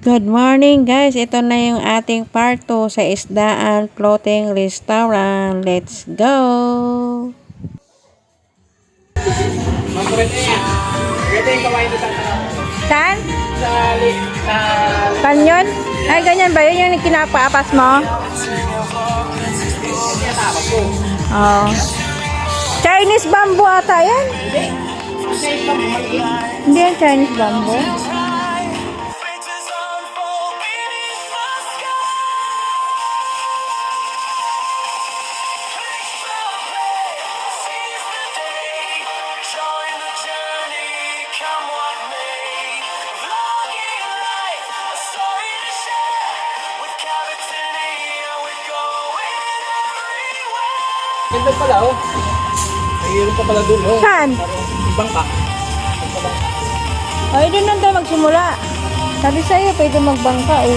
Good morning guys, ito na yung ating part 2 sa Isdaan Floating Restaurant. Let's go! Saan? Kanyon? Ay, ganyan ba yun yung kinapaapas mo? Oh. Chinese bamboo ata yan? Hindi yan Chinese bamboo. Ganda pala oh. Mayroon pa pala dun oh. Saan? Bangka. Ay, doon lang tayo magsimula. Sabi sa'yo, pwede magbangka eh.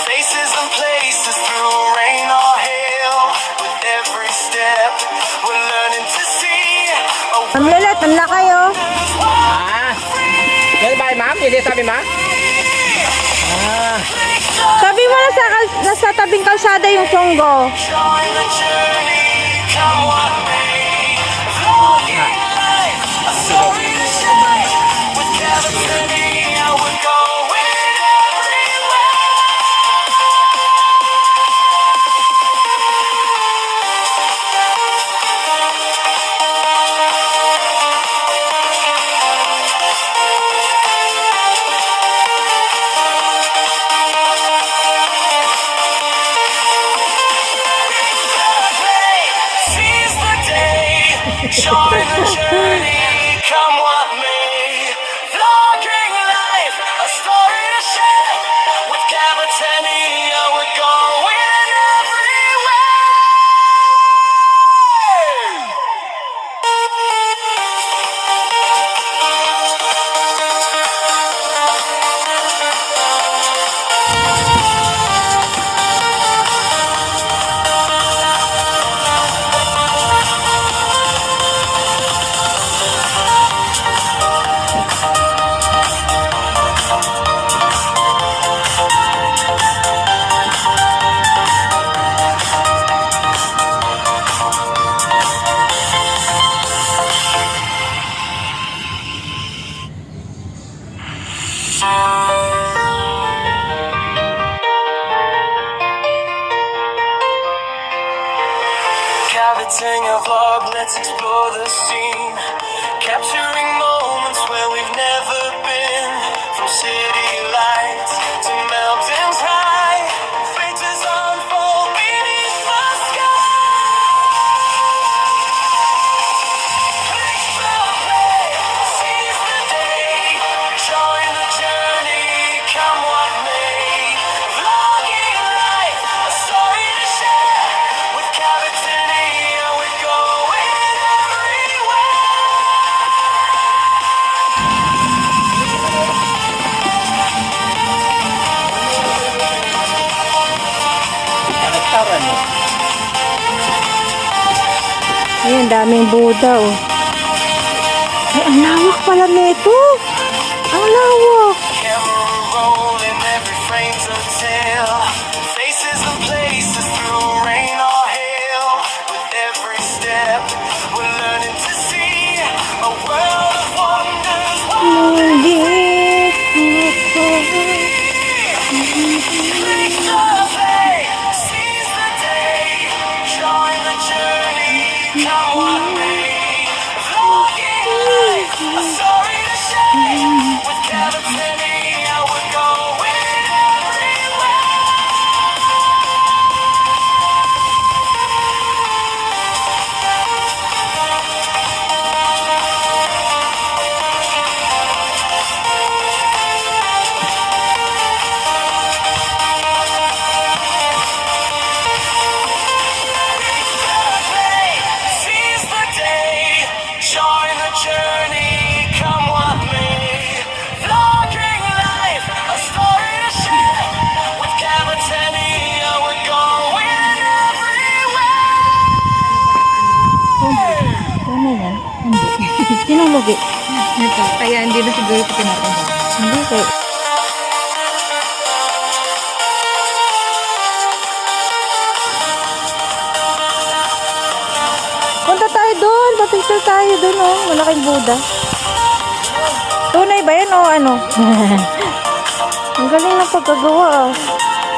Faces and places through rain or hail. With every step, we're learning to see. Ang lalat, ang lakay oh. Yan ba ma'am? Hindi sabi ma'am? Sabi mo nasa tabing kalsada yung Songgo. Join the journey, come what may. Vlogging life, a story to share. With California, we're going everywhere. Seize the day, join the journey, come what may. Vlogging life, a story to share. With California, we're going everywhere. Caviting a vlog, let's explore the scene. Capturing moments where we've never been. From city lights to mountains high, faces unfold beneath the sky. Click the play, seize the day, join the journey, come what may. Vlogging life, a story to share. With California, we're going everywhere. Restaurant oh. Ayan, daming Buddha oh. Ay, ang lawak pala nito. Ang lawak. Camera rolling, every frame's a tale. Faces and places through rain or hail. With every step, we're learning to see a world of wonders. Click the play, seize the day, join the journey, come what may. Vlogging life, a story to share. With California, we're going everywhere. Sinong lugi? Ito. Kaya hindi na siguro ito tinatanggap. Hindi kay... Punta tayo doon. Papicture tayo doon, oh. Malaking Buddha. Tunay ba yan, o ano? Ang galing ng pagkagawa, oh.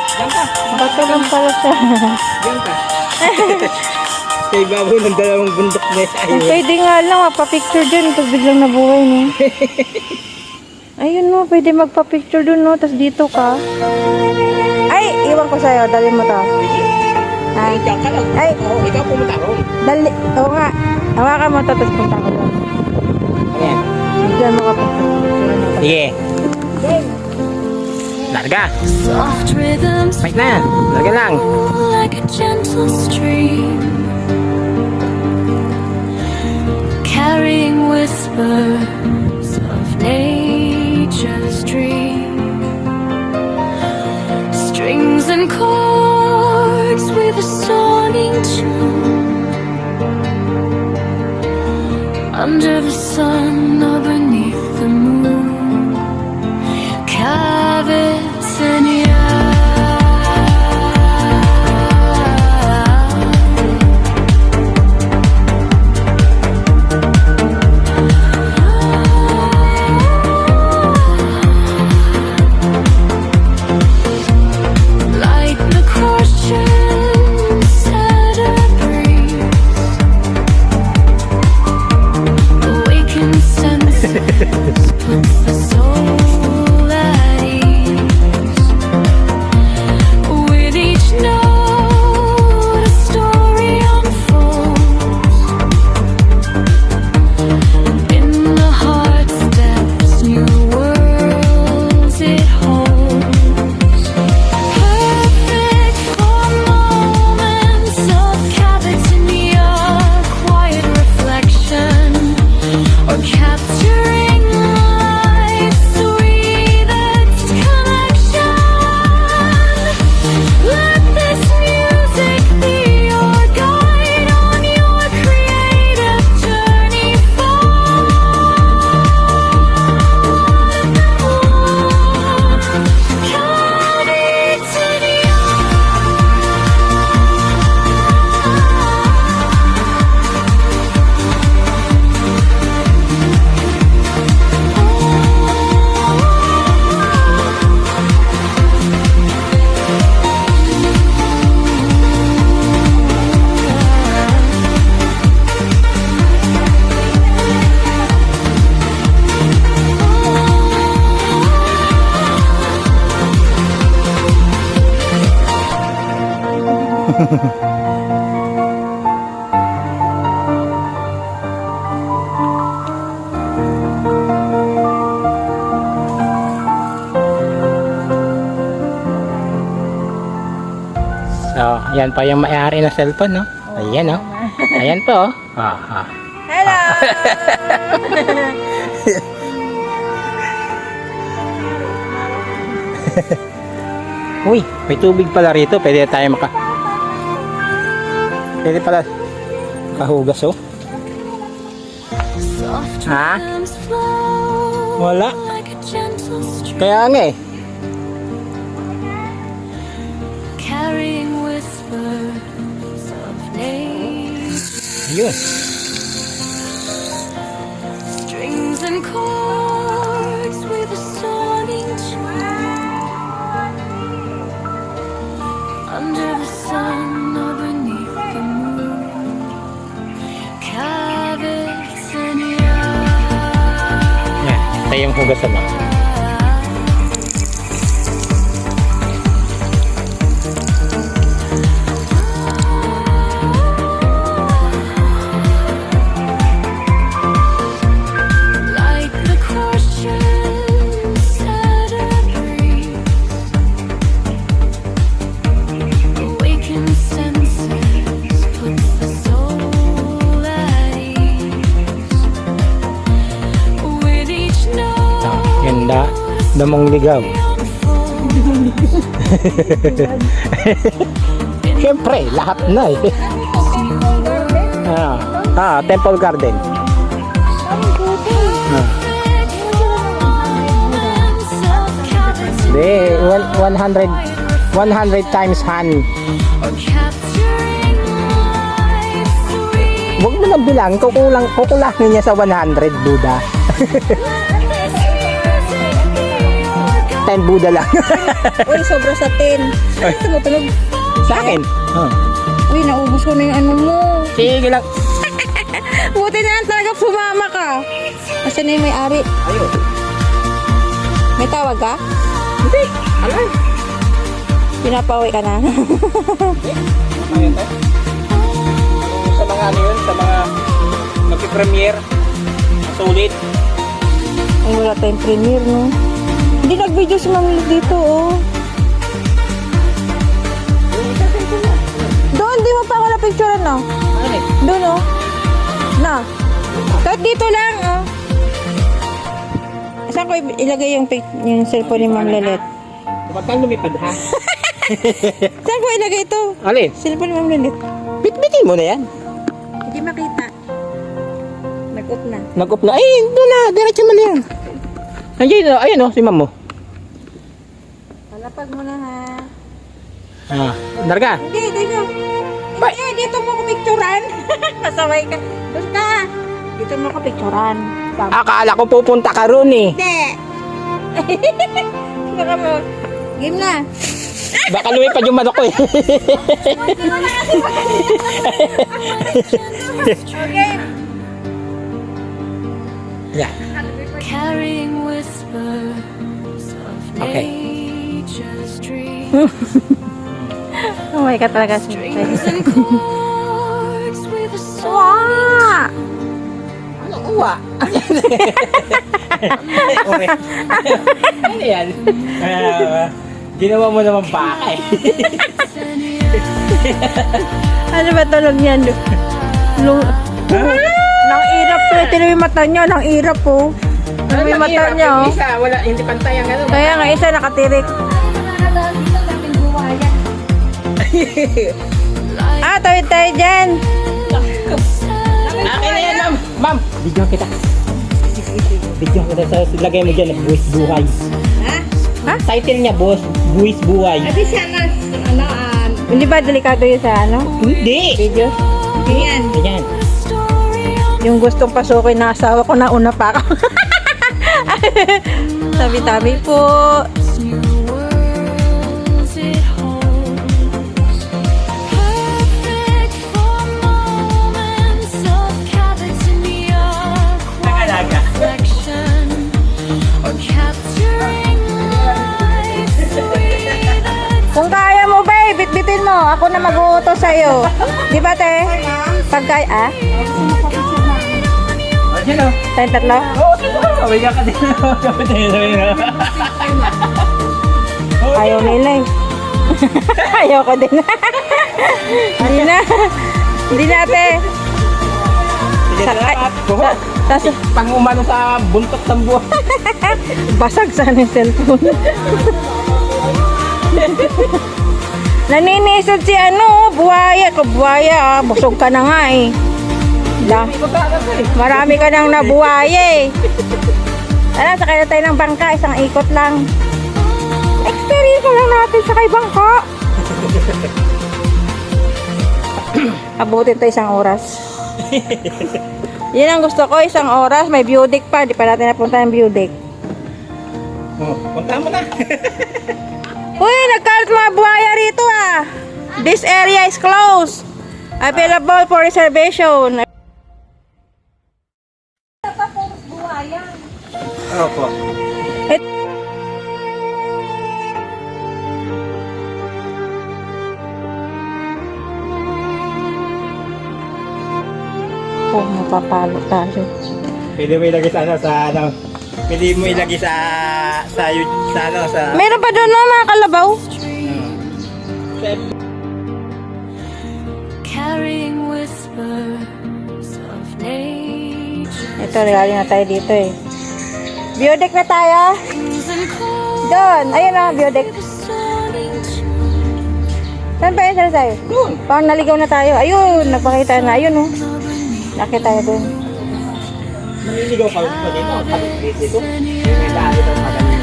Diyan ka. Bato lang pala siya. Diyan ka. Sa ibabaw ng dalawang bundok na Kung pwede nga lang, magpa-picture dyan. Tapos biglang nabuhay, no? Ayun, no. Pwede magpa-picture dun, no? Tapos dito ka. Ay, iwan ko sa'yo. Dali mo to. Ay, Diyan ka lang. Ay. Oo, ikaw pumunta ron. dali. Oo nga. Hawakan mo to. Tapos punta ko doon. Ayan. Bigyan mo ka pa. Sige. Larga. Soft rhythms Wait na. Larga lang. flow like a gentle stream, carrying whispers of nature's dream. Strings and chords with a songing tune, under the sun or beneath the moon. Cavitania. Like the question set a breeze, awakened senses puts the soul at ease. With each note, a story unfolds. In the heart's depths, new worlds it holds. Perfect for moments of Cavitania, quiet reflection, or capturing life's sweetest connection. Let this music be your guide on your creative journey So, yan pa yung may-ari ng cellphone, no? Ayan, no? Ayan po, oh. Hello! Uy, may tubig pala rito. Pwede tayo Pwede pala makahugas, oh. Soft Ha? rhythms flow Wala. like a gentle stream, Kaya nga, eh. carrying whispers of nature. Yun. Strings and chords with a songing tune, under the sun or beneath the moon. Cavitania. Yan. Tayo yung hugasan, no? Like the question set a breeze, awakened senses puts the soul at ease. With each note, Ganda. Damong ligaw. Siyempre, lahat na, eh. Temple Garden. Ang Hindi, 100 times Han. Huwag mo nang bilang, kukulangin niya sa 100, Buddha. 10 Buddha lang. Uy, sobra sa 10. Ay. Tumutunog. Sa akin. Huh. Uy, naubos ko na yung ano mo. Sige lang. Buti na lang talaga sumama ka. Kasi na yung may-ari. Ayun. May tawag ka? Hindi. Alay. Pinapauwi ka na. Ayun to. Sa mga ano yun, sa mga magpi-premiere. Sulit. Ay, wala tayong premiere, no? Hindi nag-video si Ma'am Liz dito, oh. Doon, di mo pa ako na-picturean, no? Ano eh? Doon, oh. Na. Kahit dito lang, oh. Saan ko ilagay yung cellphone ni Ma'am Lelet? Huwag kang lumipad ha. Saan ko ilagay ito? Alin? Cellphone ni Ma'am Lelet. Bitbitin mo na yan. Hindi makita. Nag-off na. Nag-off na. Ay, doon na. Diretso mo na yan. Nandiyan, ayun o, si ma'am mo. Palapag mo na, ha? Ah, Narga. Hindi, dito. Hindi, dito mo ko picturean. Masaway ka. Doon ka. Dito mo ko picturean. Akala ko pupunta ka ron eh. Hindi. Baka mo. Game na. Baka lumipad yung manok ko eh. Okay. Yeah. Carrying whispers of Okay. nature's dream. Oh my God, talaga. Strings and chords with a song. Wow! Ano uwa? Ano yan? Ginawa mo naman baka eh. Ano ba tulog niyan? Nang irap to. Ito yung mata niya. Nang irap po. Ano yung mata niya, oh. Isa, wala, hindi pantay ang ano. Kaya nga isa nakatirik. Tawid tayo dyan. Akin na yan, ma'am. Ma'am, bigyan kita. Bigyan kita sa lagay mo dyan, buwis buhay. Ha? Title niya, boss, buwis buhay. Hindi ba delikado yun sa ano? Hindi. Video? Ayan. Yung gustong pasukin na asawa ko, nauna pa ako. Tabi-tabi po. New worlds it holds. Perfect for moments of cavity reflection or capturing life sweet. Kung kaya mo ba, bit-bitin mo. Ako na mag-uutos sa'yo. Di ba, te? Pagkaya, Diyan o. tayong tatlo? Oo, sabay ka din. Ayaw nila eh. Ayaw ko din. Hindi na. Hindi na, te. Tas, Pang umano sa buntot ng buwan. basag sana yung cellphone. Naninisod si ano, buhaya. Buhaya, busog ka na nga eh. Marami ka nang nabuhaya eh. Ano, sakay na tayo ng bangka, isang ikot lang. Experience lang natin sakay bangka. Abutin tayo isang oras. Yan ang gusto ko, isang oras. May view deck pa, di pa natin napunta ng view deck. Oh, punta mo na. Uy, nagkalat mga buhaya rito ah. This area is closed. Available for reservation. Opo. Oh, mapapalo tayo. Pwede mo ilagay sa ano, sa ano. Pwede mo ilagay sa ano, sa... Meron pa doon no, mga kalabaw? Carrying whispers of nature. Ito, galing na tayo dito eh. View deck na tayo. Strings and chords Doon, ayun na, view deck. with a sonic Saan pa yun, saan tayo? Doon. Parang naligaw na tayo. Ayun, nagpakita na. Ayun oh. Nakita tayo doon. Maniligaw ka pa dito. Kapit dito. May dahil ang magaling.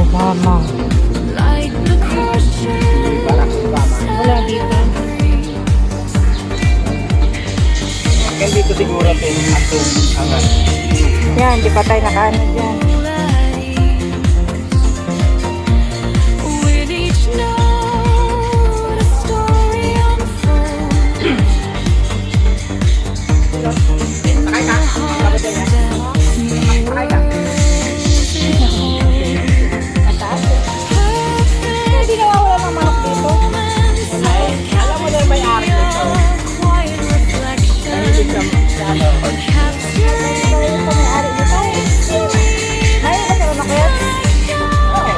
Obama. Wala dito. Hanggang dito siguro itong angat. Yan, di pa tayo nakaano dyan. With each note, a story unfolds. Hindi nawawala ng manok dito. Alam mo na yung may-ari nito. Quiet reflection. Ito may-ari dito. Ay, nagkaroon ako yan. Oo.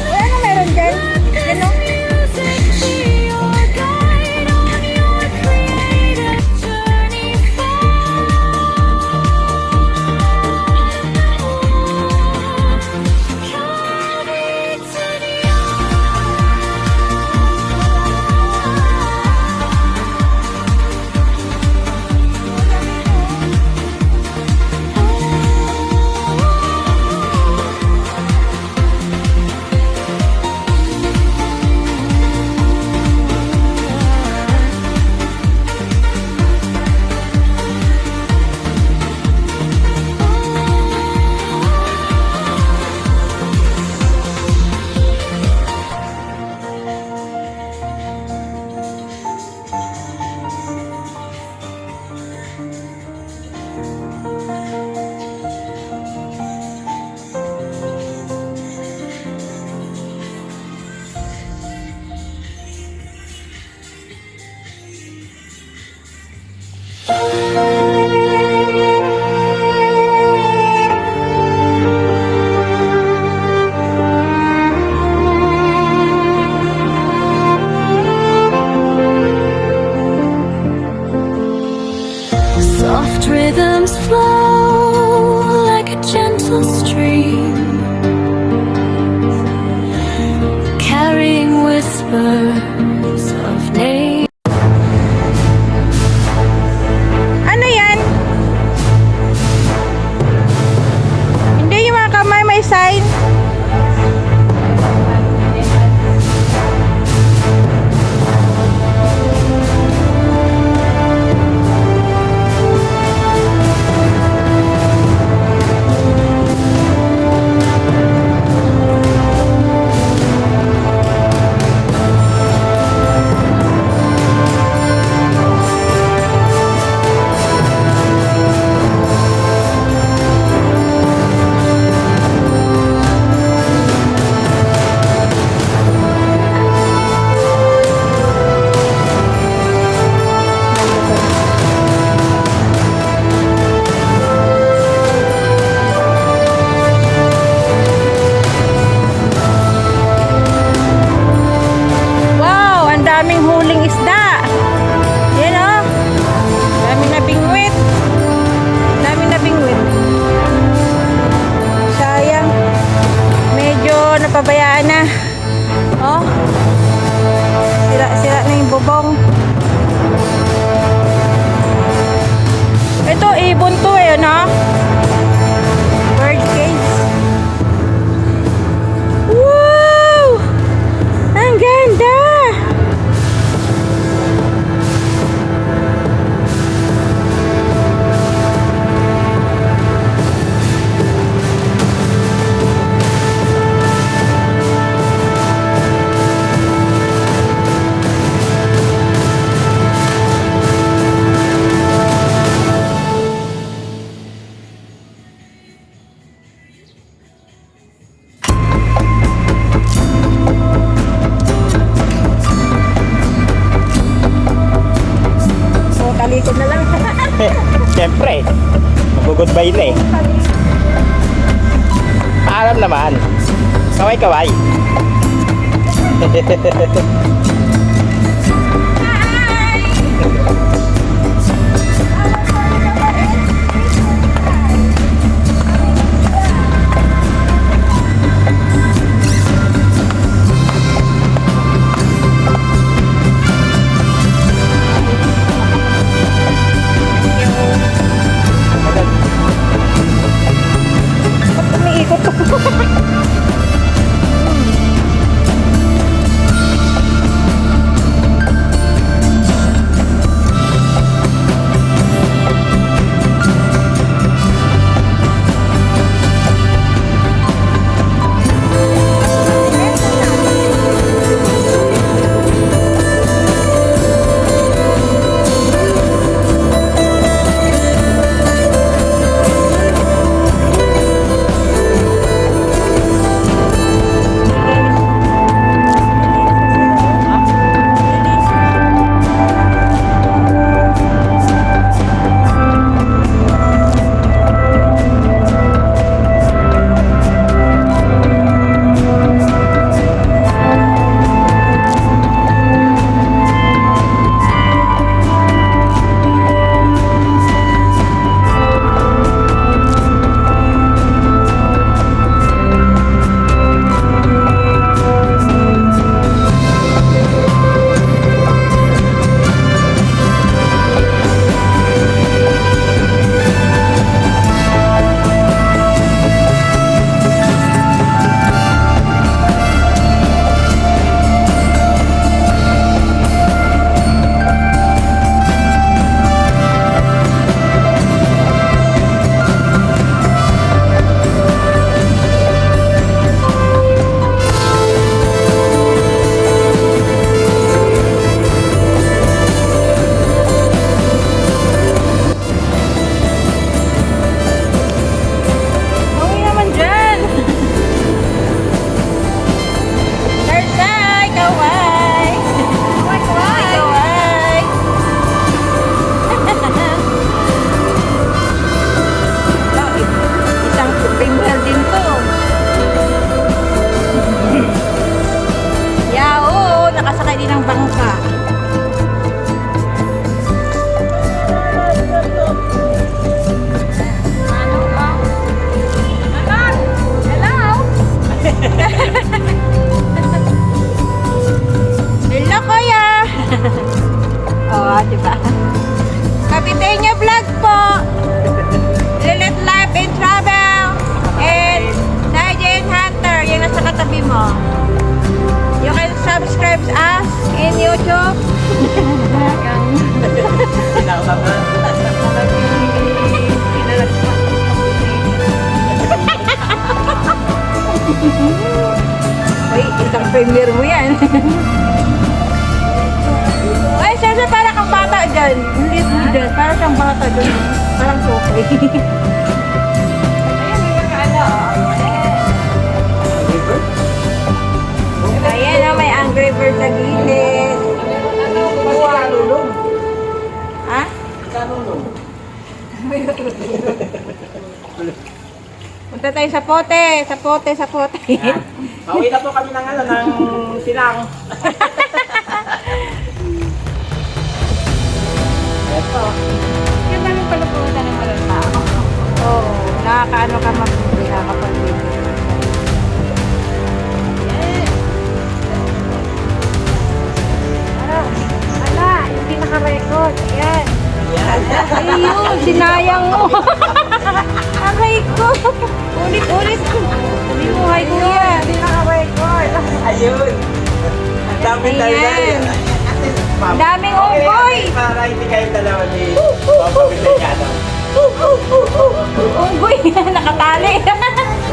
Wala na meron dyan. Yan o. Music be your guide on your creative journey Soft rhythms flow like a gentle stream, carrying whispers of name. Ano yan? Hindi yung mga kamay may sign. Wow, ang daming huling isda. Yan o. Dami na bingwit. Dami na bingwit. Sayang. Medyo napabayaan na. Oh. Sira-sira na yung bubong. Ito, ibon to eh, no? Bird cage. Wow! Ang ganda! So, talikod na lang. Siyempre, mag-goodbye na eh. Paalam naman. Kaway-kaway. Ay, isang premier mo yan. Ay, Sasa, para kang bata dyan. Hindi mo dyan. Para kang bata dyan. Parang sukay. Ayan o, may Angry Bird sa gilid. Ha? Punta tayo sa pote. Sa pote, sa pote. Pauwi na po kami ng silang. Ito. Yan namin pala pumunta ng walang tao. Oo, nakakaano ka mag-uwi, nakakapag-uwi. Ala, hindi naka-record. Ayan. Ayun, sinayang mo. Aray ko. Ulit-ulit. Binuhay ko yan. Hindi naka-record. Ayun. Ang dami tayo Ayan. na. Ang daming unggoy. Para hindi kayo dalawa ni Papa Villano. Unggoy, nakatali.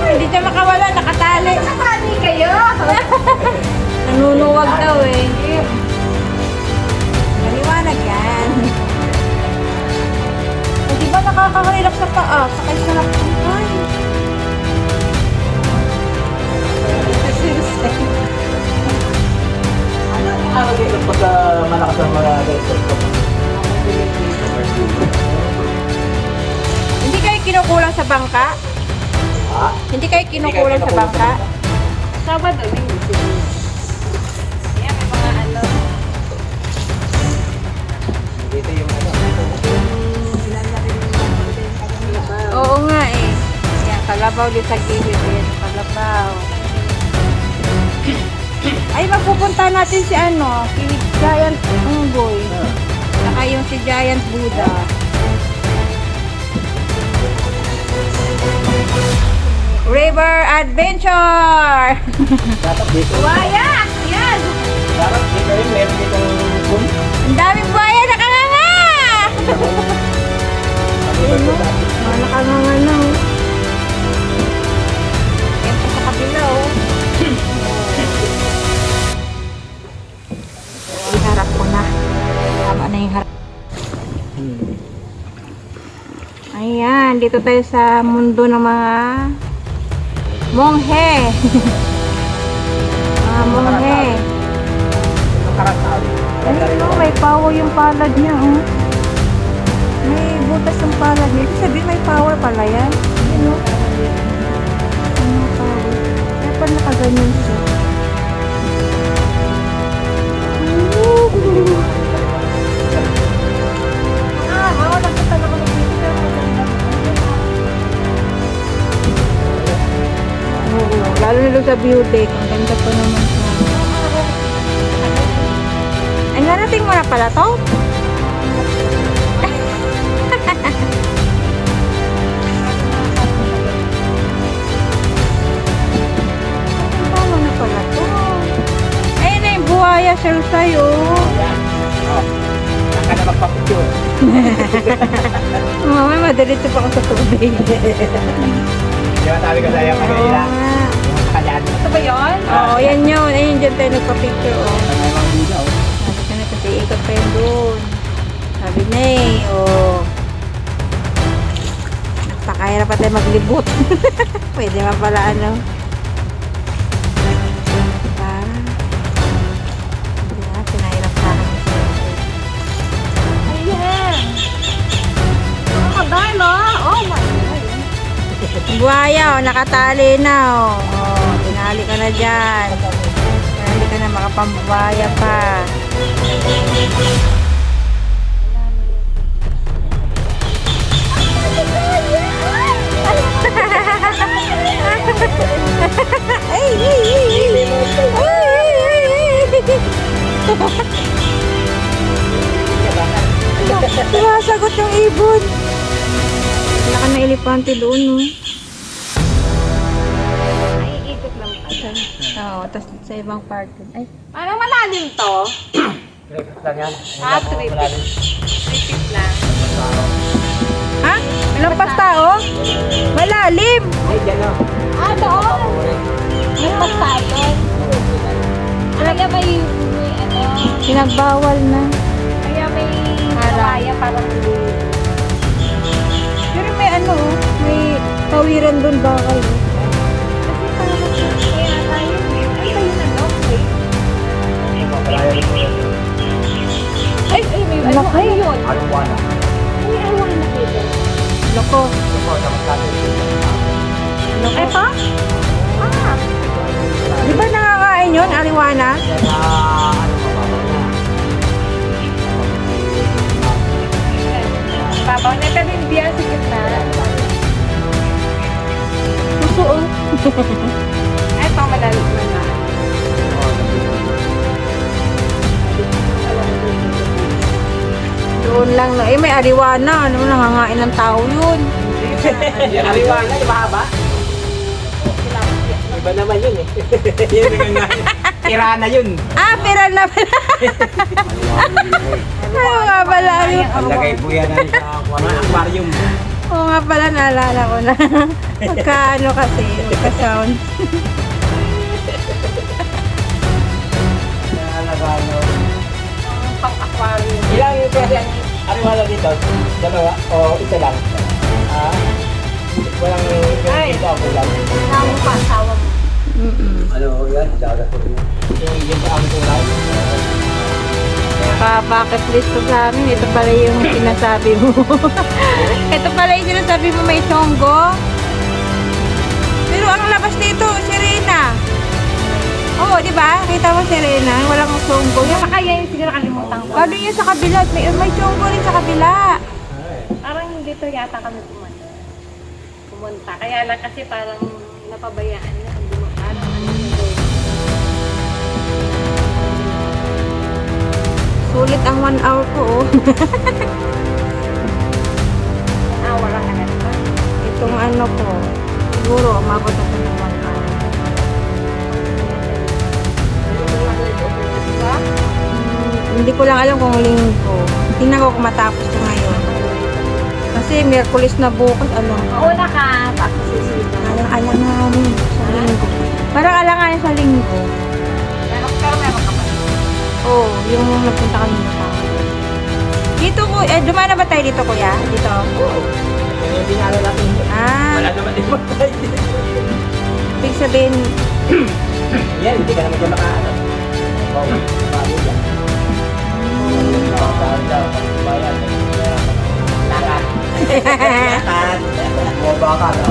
Hindi siya makawala, nakatali. Nakatali kayo. Nanunuwag daw eh. Maliwanag yan. O, di ba nakakahirap sa paa? Sakay sa nakakay. Ano dito pagka malakas ang mga ganito? Hindi kayo kinukulang sa bangka? Ha? Hindi kayo kinukulang sa bangka? Sabado, linggo. Yan, may mga ano. Dito yung ano. Oo nga eh. Yan, kalabaw din sa gilid. Yan, kalabaw. Ay, mapupunta natin si ano, si Giant Unggoy. Saka yung si Giant Buddha. River Adventure! Dapat dito. Buhaya! Yan! Dapat dito rin. Meron ditong boom. Ang daming buhaya nakanganga! Nakanganga na oh. Yan pa sa kabila oh. Yung harap ko na. Tama na yung harap. Ayan, dito tayo sa mundo ng mga monghe. Mga monghe. Ayun no, may power yung palad niya oh. May butas yung palad niya. Ibig sabihin may power pala yan. Ayun no. Ano power? Kaya pa nakaganyan siya. Nakita na ko ng video. Oo, lalo na doon sa view deck. Ang ganda pa naman siya. Ay, narating mo na pala to? Tama na pala to. Ayun na yung buhaya sir sa'yo. Ayan. Oh. Saan ka na magpapicture? Mama, madiretso pa ako sa tubig. Di ba sabi ko sa'yo kanina? Yung kanyan. Ito ba yun? Oo, yan yun. Ayun, dyan tayo nagpa-picture, oh. Ang may mga video. Sabi ka na kasi ikot pa yun doon. Sabi na eh, oh. Nagpakahirap pa tayo maglibot. Pwede man pala ano. Diba? Diba? Pinahirap sa akin. Ayan. Nakakadal ah. Oh my God. Buhaya, oh, nakatali na, oh. Oh, tinali ka na dyan. Tinali ka na, makapambuhaya pa. Ay, ay, ay, ay. Sumasagot yung ibon. Wala ka na elepante doon, no? Ay, ikot lang pa siya. Oo, tapos sa ibang part. Ay, Parang malalim to. Trip lang yan. Ah, trip. Trip lang. ha? Ilang pasta, oh? Malalim! Ay, dyan o. Ah, doon. Bawal na. Kaya may Harang. kawaya parang Pero may ano, may tawiran doon bakal. kasi parang kaya tayo. Ay, tayo na no? Wait. Ay, may ano? Laki. Ano yun? Aluwana. Ay, awan na dito. Loko. Ito, naman Loko. Eto? Ah, Di ba nakakain yun, aliwana? babaw na ito din biya sa gitna. Suso. Ay, pang malalim na. Doon lang na. Eh, may aliwana. Ano, nangangain ng tao yun. Yung aliwana, di ba haba? Iba naman yun eh. Yun yung tirana yun. Ah, pera na pala. Ano nga pala yun? Ang lagay po yan sa aquarium. Oo nga pala, naalala ko na. Magkaano kasi, magka-sound. Pang-aquarium. Ilang yung pwede ang aliwana dito? Dalawa o isa lang? Ah, walang Ay. dito ako lang. Tama pa, asawa mo. Ano yan? Dagat po yun. Yung ang tulay. Pa-bucket list ko sa amin. Ito pala yung sinasabi mo. Ito pala yung sinasabi mo may songgo. Pero ang labas dito, Serena. Oo, di ba? Kita mo Serena, walang songgo. Yung Saka yan yung siguro kalimutan ko. ano yun sa kabila? May songgo rin sa kabila. Parang dito yata kami pumunta. Kaya lang kasi parang napabayaan na. Hindi mo parang ano na doon. Sulit ang 1 hour ko, oh. Wala ka na naman. Itong ano ko, siguro, umabot ako ng 1 hour. Diba? Hindi ko lang alam kung linggo. Tingnan ko kung matapos ko ngayon. Kasi Miyerkules na bukas, alam. Mauna ka, tapos susunod na. Alang-alanganin sa linggo. Parang alanganin sa linggo. Meron ka pa. Oo, yung nagpunta kami ng tao. Dito ko, dumaan na ba tayo dito, kuya? Dito? Hindi na alam natin. Ah, Wala naman din magpapay. ibig sabihin, Yan, hindi ka naman dyan makaano. Oh, bago yan. Bayan. Lakat. Lakat. Baka na.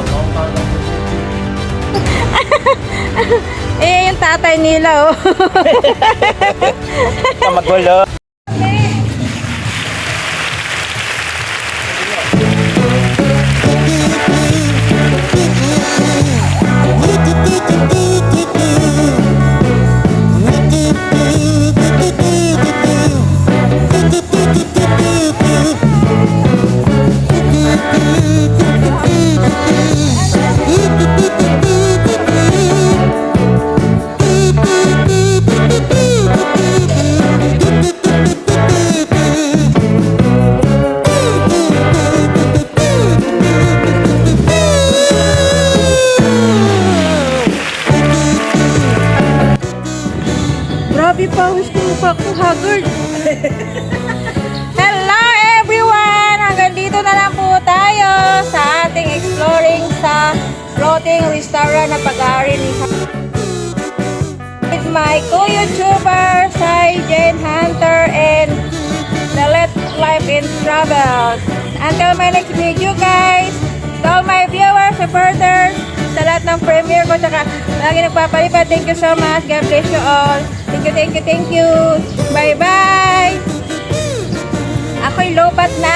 eh, yung tatay nila, oh. Magulo. Grabe, pawis ko pa akong haggard. Hello everyone! Hanggang dito na lang po tayo sa ating exploring sa floating restaurant na pag-aari ni with my co-YouTuber, Sai Jane Hunter and the Let's Life in Travels. Until my next video guys, to all my viewers, supporters, sa lahat ng premiere ko, saka lagi nagpapalipad, thank you so much, God bless you all. Thank you, thank you, thank you. Bye-bye. Ako'y lobat na.